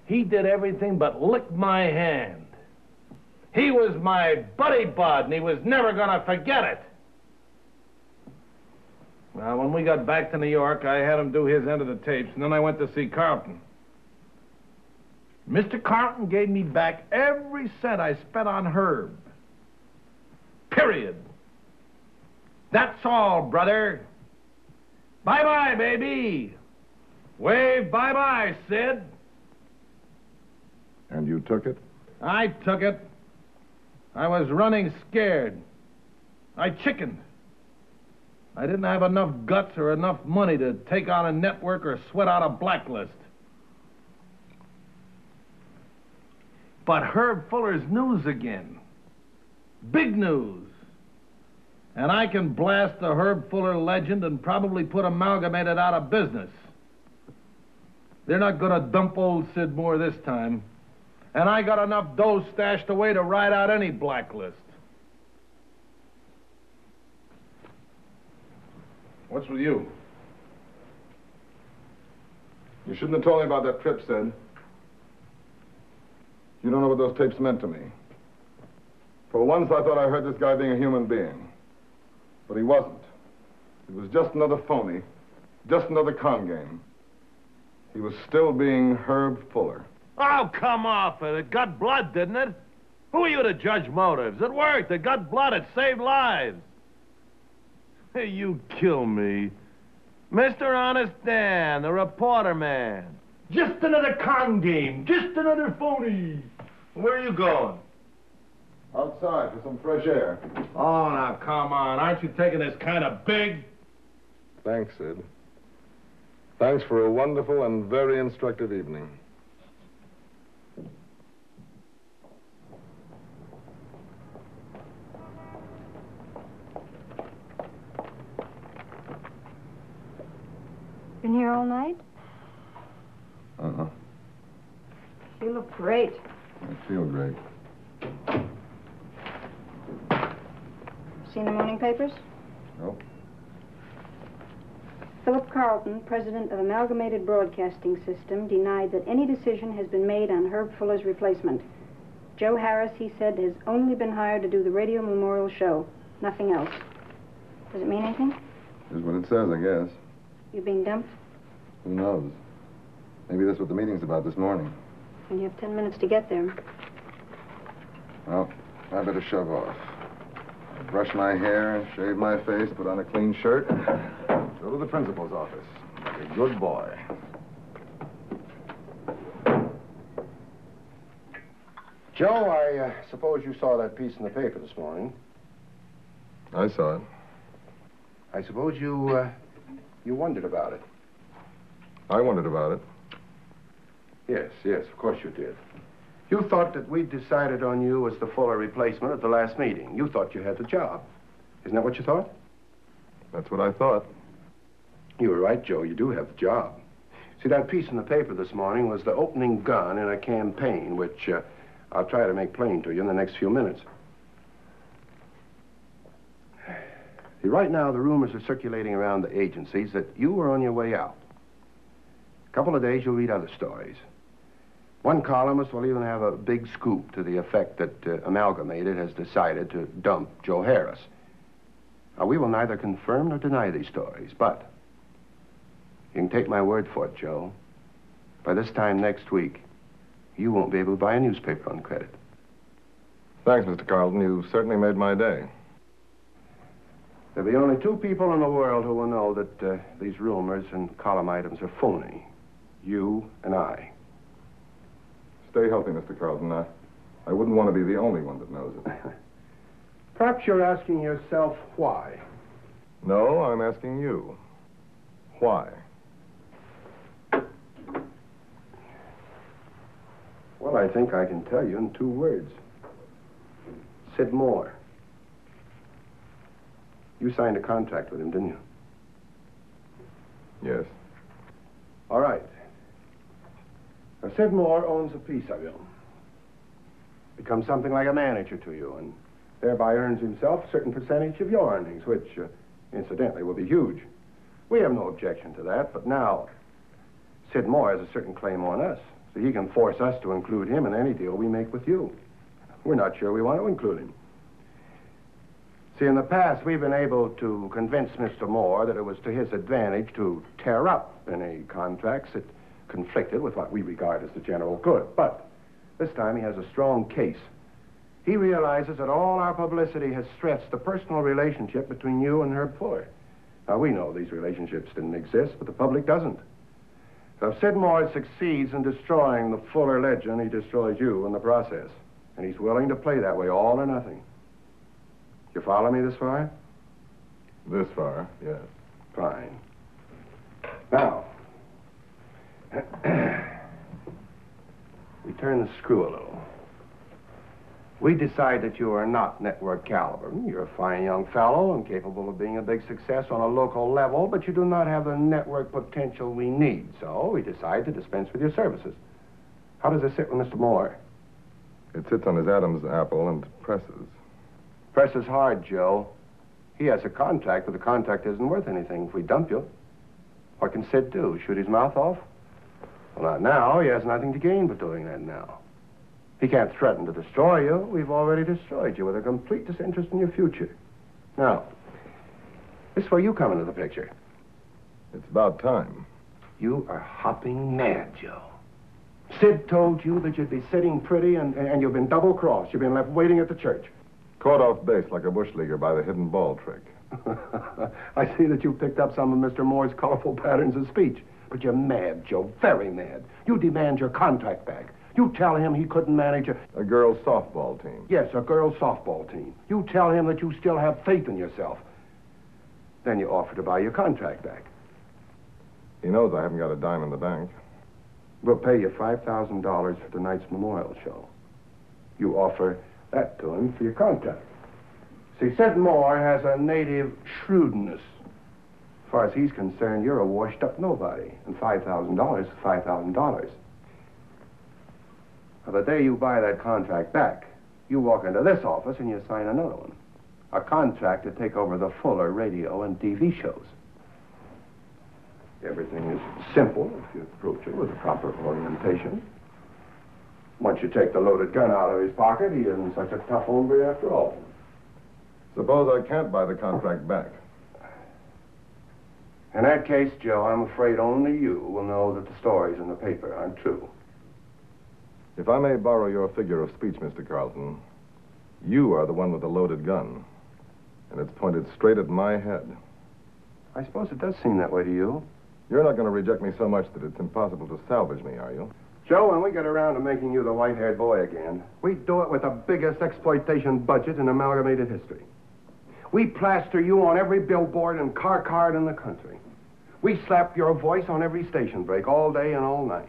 He did everything but lick my hand. He was my buddy bud, and he was never gonna forget it. Well, when we got back to New York, I had him do his end of the tapes, and then I went to see Carlton. Mr. Carlton gave me back every cent I spent on Herb. Period. That's all, brother. Bye-bye, baby. Wave bye-bye, Sid. And you took it? I took it. I was running scared. I chickened. I didn't have enough guts or enough money to take on a network or sweat out a blacklist. But Herb Fuller's news again. Big news. And I can blast the Herb Fuller legend and probably put Amalgamated out of business. They're not gonna dump old Sid Moore this time. And I got enough dough stashed away to ride out any blacklist. What's with you? You shouldn't have told me about that trip, Sid. You don't know what those tapes meant to me. For once, I thought I heard this guy being a human being. But he wasn't. It was just another phony, just another con game. He was still being Herb Fuller. Oh, come off it. It got blood, didn't it? Who are you to judge motives? It worked. It got blood. It saved lives. Hey, you kill me. Mr. Honest Dan, the reporter man. Just another con game. Just another phony. Where are you going? Outside for some fresh air. Oh, now, come on. Aren't you taking this kind of big? Thanks, Sid. Thanks for a wonderful and very instructive evening. Been here all night? Uh-huh. You look great. I feel great. Seen the morning papers? Nope. Philip Carlton, president of Amalgamated Broadcasting System, denied that any decision has been made on Herb Fuller's replacement. Joe Harris, he said, has only been hired to do the radio memorial show. Nothing else. Does it mean anything? Is what it says, I guess. You being dumped? Who knows? Maybe that's what the meeting's about this morning. And you have 10 minutes to get there. Well, I better shove off. Brush my hair, shave my face, put on a clean shirt, go to the principal's office. Like a good boy. Joe, I suppose you saw that piece in the paper this morning. I saw it. I suppose you wondered about it. I wondered about it. Yes, of course you did. You thought that we'd decided on you as the Fuller replacement at the last meeting. You thought you had the job. Isn't that what you thought? That's what I thought. You were right, Joe. You do have the job. See, that piece in the paper this morning was the opening gun in a campaign, which I'll try to make plain to you in the next few minutes. See, right now, the rumors are circulating around the agencies that you were on your way out. A couple of days, you'll read other stories. One columnist will even have a big scoop to the effect that Amalgamated has decided to dump Joe Harris. Now, we will neither confirm nor deny these stories, but you can take my word for it, Joe. By this time next week, you won't be able to buy a newspaper on credit. Thanks, Mr. Carlton. You certainly made my day. There'll be only two people in the world who will know that these rumors and column items are phony. You and I. Stay healthy, Mr. Carlton. I wouldn't want to be the only one that knows it. Perhaps you're asking yourself why. No, I'm asking you. Why? Well, I think I can tell you in 2 words. Sid Moore. You signed a contract with him, didn't you? Yes. All right. Now, Sid Moore owns a piece of you. Becomes something like a manager to you, and thereby earns himself a certain percentage of your earnings, which, incidentally, will be huge. We have no objection to that, but now Sid Moore has a certain claim on us, So he can force us to include him in any deal we make with you. We're not sure we want to include him. See, in the past, we've been able to convince Mr. Moore that it was to his advantage to tear up any contracts that conflicted with what we regard as the general good. But this time he has a strong case. He realizes that all our publicity has stretched the personal relationship between you and Herb Fuller. Now, we know these relationships didn't exist, but the public doesn't. So if Sid Moore succeeds in destroying the Fuller legend, he destroys you in the process. And he's willing to play that way, all or nothing. You follow me this far? This far, yes. Fine. Now, we turn the screw a little. We decide that you are not network caliber. You're a fine young fellow and capable of being a big success on a local level, but you do not have the network potential we need. So we decide to dispense with your services. How does this sit with Mr. Moore? It sits on his Adam's apple and presses. Press is hard, Joe. He has a contract, but the contract isn't worth anything if we dump you. What can Sid do? Shoot his mouth off? Well, not now. He has nothing to gain by doing that now. He can't threaten to destroy you. We've already destroyed you with a complete disinterest in your future. Now, this is where you come into the picture. It's about time. You are hopping mad, Joe. Sid told you that you'd be sitting pretty, and you've been double-crossed. You've been left waiting at the church. Caught off base like a bush leaguer by the hidden ball trick. I see that you picked up some of Mr. Moore's colorful patterns of speech. But you're mad, Joe, very mad. You demand your contract back. You tell him he couldn't manage a girls' softball team. Yes, a girls' softball team. You tell him that you still have faith in yourself. Then you offer to buy your contract back. He knows I haven't got a dime in the bank. We'll pay you $5,000 for tonight's memorial show. You offer that to him for your contract. See, Sid Moore has a native shrewdness. As far as he's concerned, you're a washed-up nobody, and $5,000 is $5,000. Now, the day you buy that contract back, you walk into this office and you sign another one. A contract to take over the Fuller radio and TV shows. Everything is simple if you approach it with the proper orientation. Once you take the loaded gun out of his pocket, he isn't such a tough hombre after all. Suppose I can't buy the contract back. In that case, Joe, I'm afraid only you will know that the stories in the paper aren't true. If I may borrow your figure of speech, Mr. Carlson, you are the one with the loaded gun, and it's pointed straight at my head. I suppose it does seem that way to you. You're not going to reject me so much that it's impossible to salvage me, are you? Joe, when we get around to making you the white-haired boy again, we do it with the biggest exploitation budget in amalgamated history. We plaster you on every billboard and car card in the country. We slap your voice on every station break all day and all night.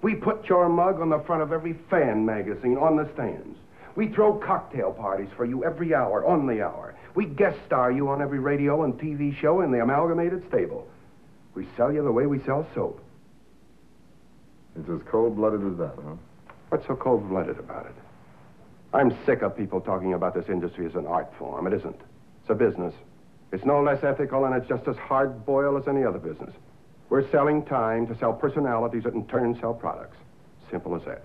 We put your mug on the front of every fan magazine on the stands. We throw cocktail parties for you every hour, on the hour. We guest star you on every radio and TV show in the amalgamated stable. We sell you the way we sell soap. It's as cold-blooded as that, huh? What's so cold-blooded about it? I'm sick of people talking about this industry as an art form. It isn't. It's a business. It's no less ethical, and it's just as hard-boiled as any other business. We're selling time to sell personalities that in turn sell products. Simple as that.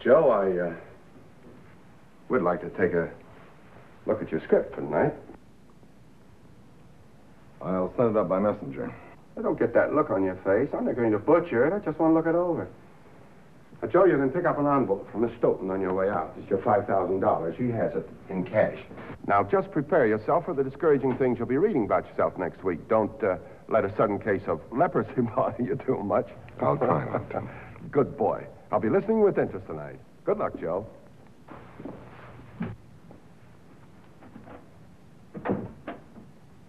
Joe, I would like to take a look at your script for tonight. I'll send it up by messenger. I don't get that look on your face. I'm not going to butcher it. I just want to look it over. Now, Joe, you can pick up an envelope from Miss Stoughton on your way out. It's your $5,000. She has it in cash. Now, just prepare yourself for the discouraging things you'll be reading about yourself next week. Don't let a sudden case of leprosy bother you too much. I'll try not to. Good boy. I'll be listening with interest tonight. Good luck, Joe.